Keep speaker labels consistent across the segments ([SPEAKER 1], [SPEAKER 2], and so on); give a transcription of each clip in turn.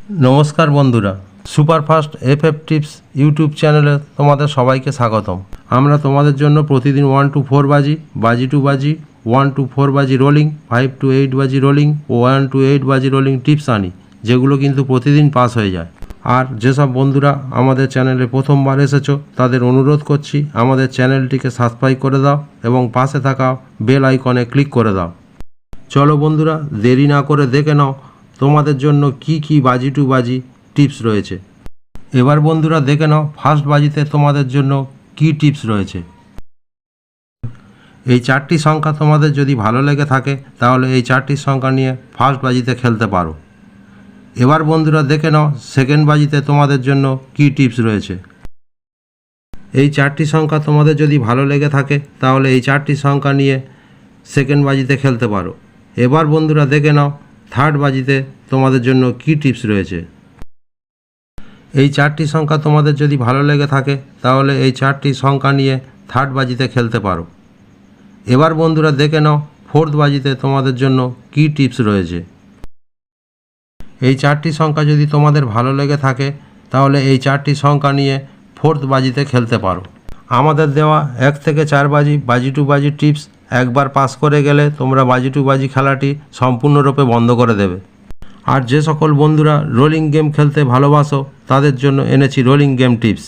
[SPEAKER 1] नमस्कार बंधुरा superfast FF tips YouTube चैनेले तुम्हारे सबाइके स्वागतम। आमरा तुम्हादेर जन्य प्रतिदिन 1 to 4 बाजी, बाजी टू बाजी, 1 to 4 बाजी रोलिंग, 5 to 8 बाजी रोलिंग और 1 to 8 बाजी रोलिंग टिप्स आनी जेगुलो किन्तु प्रतिदिन पास हो जाए। और जेसब बंधुरा आमादेर चैनेले प्रथमबार एसेछो तादेर अनुरोध करछि आमादेर चैनेलटिके सबस्क्राइब करे दाओ एबं पाशे थाका बेल आइकने क्लिक करे दाओ। चलो बंधुरा देरी ना करे देखे नाओ তোমাদের জন্য কি বাজি টু বাজি টিপস রয়েছে। এবার বন্ধুরা দেখে নাও ফার্স্ট বাজিতে তোমাদের জন্য কি টিপস রয়েছে। এই চারটি সংখ্যা তোমাদের যদি ভালো লেগে থাকে তাহলে এই চারটি সংখ্যা নিয়ে ফার্স্ট বাজিতে খেলতে পারো। এবার বন্ধুরা দেখে নাও সেকেন্ড বাজিতে তোমাদের জন্য কি টিপস রয়েছে। এই চারটি সংখ্যা তোমাদের যদি ভালো লেগে থাকে তাহলে এই চারটি সংখ্যা নিয়ে সেকেন্ড বাজিতে খেলতে পারো। এবার বন্ধুরা দেখে নাও থার্ড বাজিতে তোমাদের জন্য কি টিপস রয়েছে। এই চারটি সংখ্যা তোমাদের যদি ভালো লেগে থাকে তাহলে এই চারটি সংখ্যা নিয়ে থার্ড বাজিতে খেলতে পারো। এবার বন্ধুরা দেখে নাও ফোর্থ বাজিতে তোমাদের জন্য কি টিপস রয়েছে। এই চারটি সংখ্যা যদি তোমাদের ভালো লেগে থাকে তাহলে এই চারটি সংখ্যা নিয়ে ফোর্থ বাজিতে খেলতে পারো। আমাদের দেওয়া 1 থেকে 4 বাজি বাজি টু বাজি টিপস একবার পাস করে গেলে তোমরা বাজি টু বাজি খেলাটি সম্পূর্ণরূপে বন্ধ করে দেবে। আর যে সকল বন্ধুরা রোলিং গেম খেলতে ভালোবাসো তাদের জন্য এনেছি রোলিং গেম টিপস।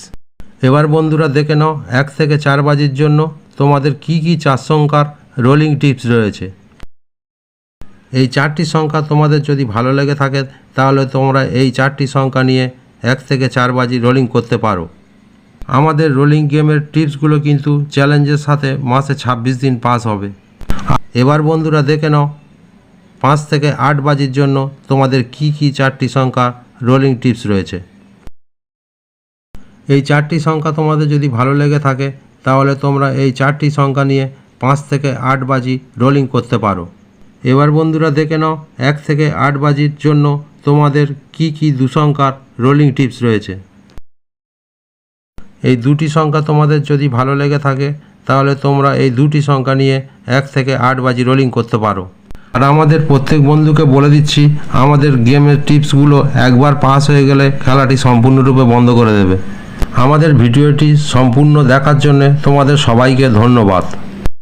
[SPEAKER 1] এবার বন্ধুরা দেখে নাও 1 থেকে 4 বাজির জন্য তোমাদের কি চার সংখ্যার রোলিং টিপস রয়েছে। এই চারটি সংখ্যা তোমাদের যদি ভালো লেগে থাকে তাহলে তোমরা এই চারটি সংখ্যা নিয়ে 1 থেকে 4 বাজি রোলিং করতে পারো। আমাদের রোলিং গেমের টিপসগুলো কিন্তু চ্যালেঞ্জের সাথে মাসে 26 দিন পাস হবে। এবার বন্ধুরা দেখে নাও 5 থেকে 8 বাজির জন্য তোমাদের কি চারটি সংখ্যা রোলিং টিপস রয়েছে। এই চারটি সংখ্যা তোমাদের যদি ভালো লেগে থাকে তাহলে তোমরা এই চারটি সংখ্যা নিয়ে 5 থেকে 8 বাজি রোলিং করতে পারো। এবার বন্ধুরা দেখে নাও 1 থেকে 8 বাজির জন্য তোমাদের কি দু সংখ্যার রোলিং টিপস রয়েছে। এই দুটি সংখ্যা তোমাদের যদি ভালো লেগে থাকে তাহলে তোমরা এই দুটি সংখ্যা নিয়ে 1 থেকে 8 বাজি রোলিং করতে পারো। আর আমাদের প্রত্যেক বন্ধুকে বলে দিচ্ছি আমাদের গেমের টিপসগুলো একবার পাস হয়ে গেলে খেলাটি সম্পূর্ণরূপে বন্ধ করে দেবে। আমাদের ভিডিওটি সম্পূর্ণ দেখার জন্য তোমাদের সবাইকে ধন্যবাদ।